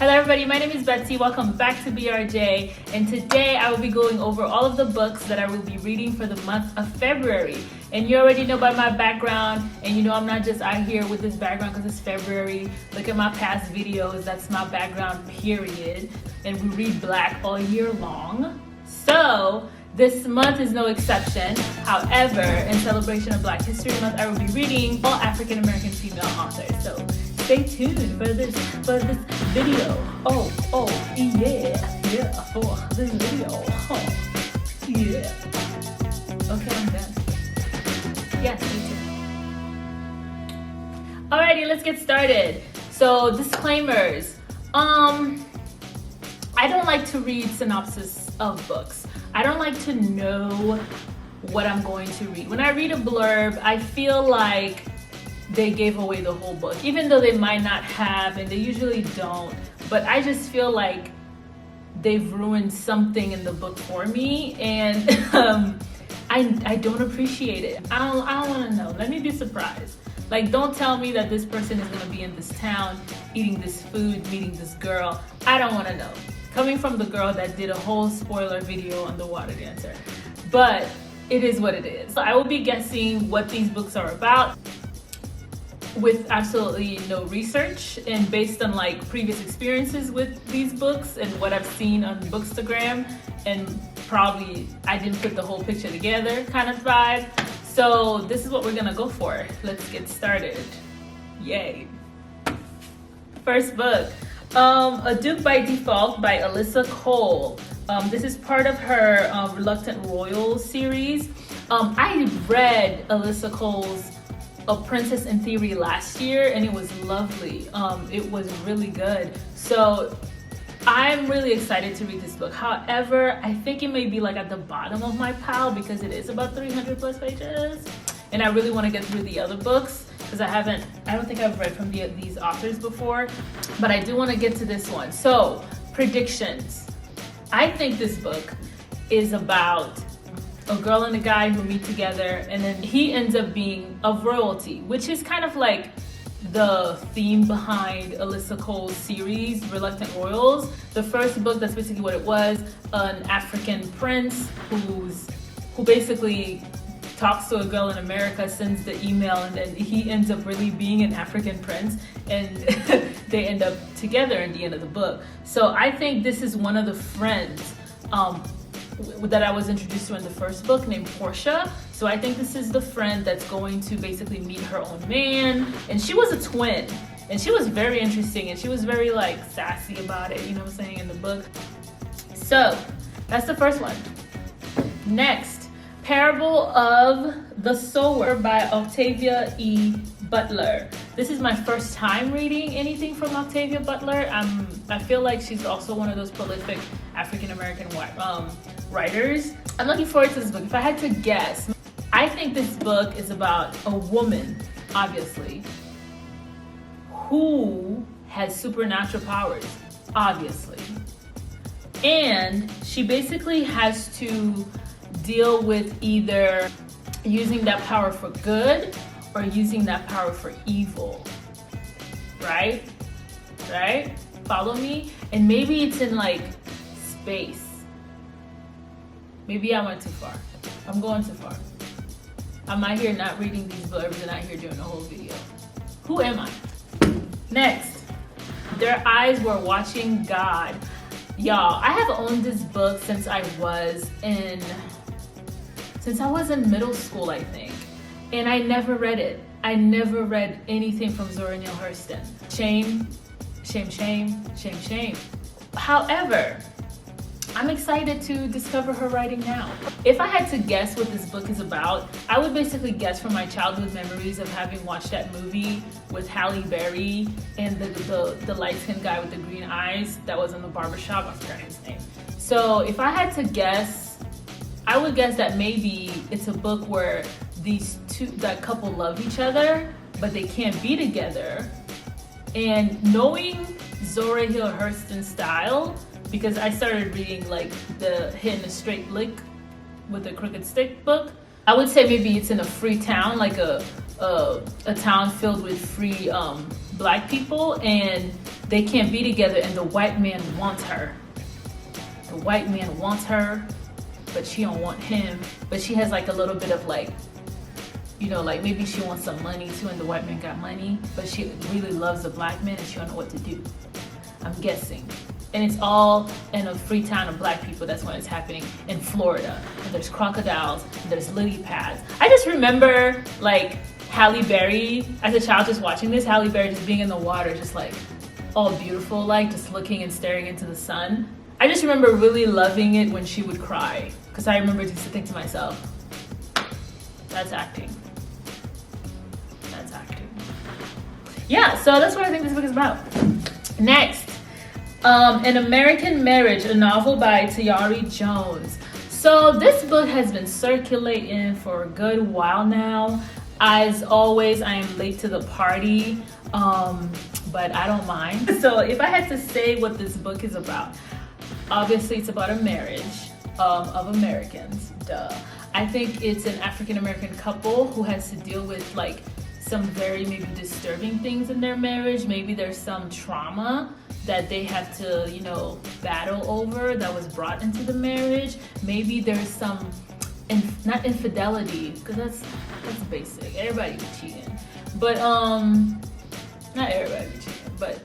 Hello everybody, my name is Betsy. Welcome back to BRJ, and today I will be going over all of the books that I will be reading for the month of February. And you already know about my background, and you know I'm not just out here with this background because it's February. Look at my past videos, that's my background period. And we read Black all year long. So this month is no exception. However, in celebration of Black History Month, I will be reading all African American female authors. So stay tuned for this video. Oh, yeah, for this video. Yeah. Okay, I'm done. Yeah, stay tuned. Alrighty, let's get started. So, disclaimers. I don't like to read synopsis of books. I don't like to know what I'm going to read. When I read a blurb, I feel like they gave away the whole book, even though they might not have, and they usually don't. But I just feel like they've ruined something in the book for me, and I don't appreciate it. I don't want to know. Let me be surprised. Like, don't tell me that this person is going to be in this town, eating this food, meeting this girl. I don't want to know. Coming from the girl that did a whole spoiler video on The Water Dancer. But it is what it is. So I will be guessing what these books are about with absolutely no research, and based on like previous experiences with these books and what I've seen on Bookstagram, and probably I didn't put the whole picture together kind of vibe. So this is what we're gonna go for. Let's get started. Yay. First book, A Duke by Default by Alyssa Cole. This is part of her Reluctant Royal series. I read Alyssa Cole's A Princess in Theory last year, and it was lovely. It was really good. So I'm really excited to read this book. However, I think it may be like at the bottom of my pile because it is about 300 plus pages, and I really want to get through the other books because I don't think I've read from these authors before, but I do want to get to this one. So, predictions. I think this book is about a girl and a guy who meet together, and then he ends up being of royalty, which is kind of like the theme behind Alyssa Cole's series, Reluctant Royals. The first book, that's basically what it was, an African prince who basically talks to a girl in America, sends the email, and then he ends up really being an African prince, and they end up together in the end of the book. So I think this is one of the friends that I was introduced to in the first book, named Portia. So I think this is the friend that's going to basically meet her own man. And she was a twin, and she was very interesting, and she was very like sassy about it, you know what I'm saying, in the book. So that's the first one. Next, Parable of the Sower by Octavia E. Butler. This is my first time reading anything from Octavia Butler. I feel like she's also one of those prolific African-American writers. I'm looking forward to this book. If I had to guess, I think this book is about a woman, obviously, who has supernatural powers, obviously. And she basically has to deal with either using that power for good or using that power for evil, right? Follow me? And maybe it's in like space. Maybe I went too far. I'm going too far. I'm out here not reading these blurbs and out here doing a whole video. Who am I? Next, Their Eyes Were Watching God. Y'all, I have owned this book since I was in middle school, I think. And I never read it. I never read anything from Zora Neale Hurston. Shame. However, I'm excited to discover her writing now. If I had to guess what this book is about, I would basically guess from my childhood memories of having watched that movie with Halle Berry and the light-skinned guy with the green eyes that was in the barbershop. I forgot his name. So if I had to guess, I would guess that maybe it's a book where that couple love each other, but they can't be together. And knowing Zora Neale Hurston's style, because I started reading like the Hitting a Straight Lick with a Crooked Stick book, I would say maybe it's in a free town, like a town filled with free Black people, and they can't be together and the white man wants her. The white man wants her, but she don't want him. But she has like a little bit of like, you know, like maybe she wants some money too and the white man got money, but she really loves the black man and she don't know what to do. I'm guessing. And it's all in a free town of black people. That's when it's happening in Florida. And there's crocodiles, and there's lily pads. I just remember like Halle Berry, as a child just watching this, Halle Berry just being in the water, just like all beautiful, like just looking and staring into the sun. I just remember really loving it when she would cry. Because I remember just to think to myself, that's acting. That's acting. Yeah, so that's what I think this book is about. Next. An American Marriage, a novel by Tayari Jones. So this book has been circulating for a good while now. As always, I am late to the party, but I don't mind. So if I had to say what this book is about, obviously it's about a marriage of Americans, duh. I think it's an African-American couple who has to deal with like some very maybe disturbing things in their marriage. Maybe there's some trauma that they have to, you know, battle over that was brought into the marriage. Maybe there's some, not infidelity, because that's basic. Everybody be cheating. But, not everybody be cheating, but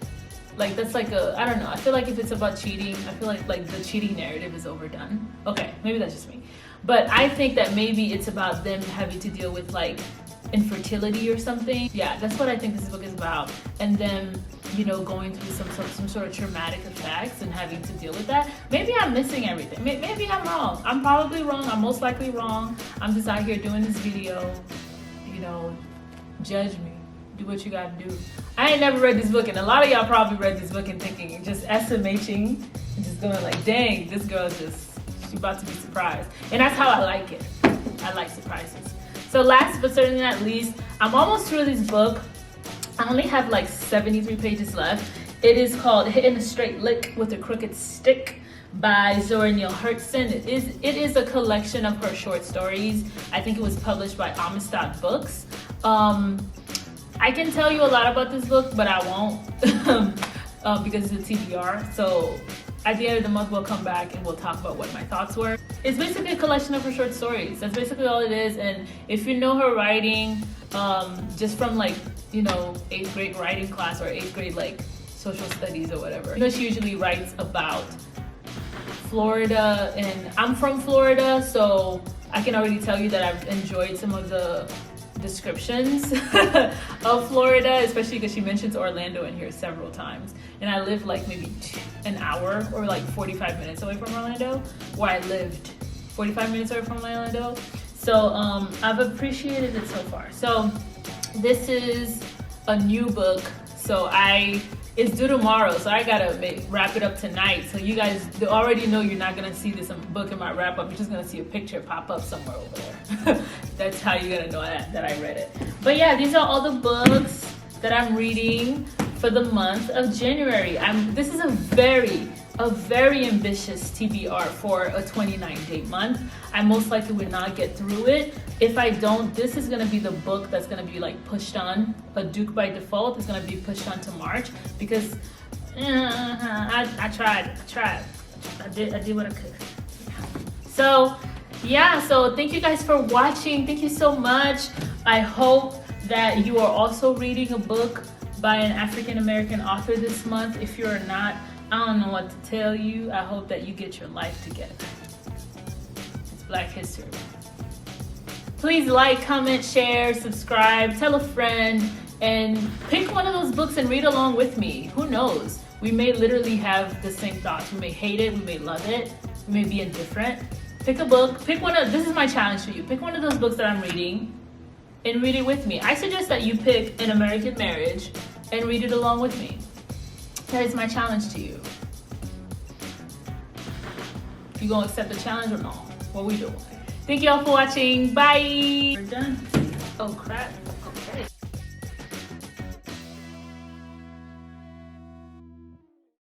like that's like I don't know. I feel like if it's about cheating, I feel like the cheating narrative is overdone. Okay, maybe that's just me. But I think that maybe it's about them having to deal with like infertility or something. Yeah, that's what I think this book is about. And then, you know, going through some sort of traumatic effects and having to deal with that. Maybe I'm missing everything. Maybe I'm wrong. I'm probably wrong. I'm most likely wrong. I'm just out here doing this video. You know, judge me. Do what you gotta do. I ain't never read this book, and a lot of y'all probably read this book and thinking, just SMHing, and just going like, dang, this girl she's about to be surprised. And that's how I like it. I like surprises. So last but certainly not least, I'm almost through this book. I only have like 73 pages left. It is called Hitting a Straight Lick with a Crooked Stick by Zora Neale Hurston. It is a collection of her short stories. I think it was published by Amistad Books. I can tell you a lot about this book, but I won't because it's a TBR. So at the end of the month, we'll come back and we'll talk about what my thoughts were. It's basically a collection of her short stories. That's basically all it is. And if you know her writing, just from like, you know, 8th grade writing class or 8th grade like social studies or whatever, you know, she usually writes about Florida, and I'm from Florida, so I can already tell you that I've enjoyed some of the descriptions of Florida, especially because she mentions Orlando in here several times. And I live like maybe an hour or like 45 minutes away from Orlando, where I lived 45 minutes away from Orlando. So I've appreciated it so far. So this is a new book. So it's due tomorrow, so I gotta wrap it up tonight. So you guys already know you're not gonna see this book in my wrap up. You're just gonna see a picture pop up somewhere over there. That's how you're gonna know that I read it. But yeah, these are all the books that I'm reading for the month of January. This is a very ambitious TBR for a 29-day month. I most likely would not get through it. If I don't, this is gonna be the book that's gonna be like pushed on. A Duke by default is gonna be pushed on to March because I tried. I did what I could. So yeah, so thank you guys for watching. Thank you so much. I hope that you are also reading a book by an African-American author this month. If you're not, I don't know what to tell you. I hope that you get your life together. It's Black History. Please like, comment, share, subscribe, tell a friend, and pick one of those books and read along with me. Who knows? We may literally have the same thoughts. We may hate it, we may love it, we may be indifferent. Pick a book, this is my challenge for you. Pick one of those books that I'm reading and read it with me. I suggest that you pick An American Marriage and read it along with me. That is my challenge to you. You gonna accept the challenge or not? What we doing? Thank y'all for watching. Bye. We're done. Oh crap.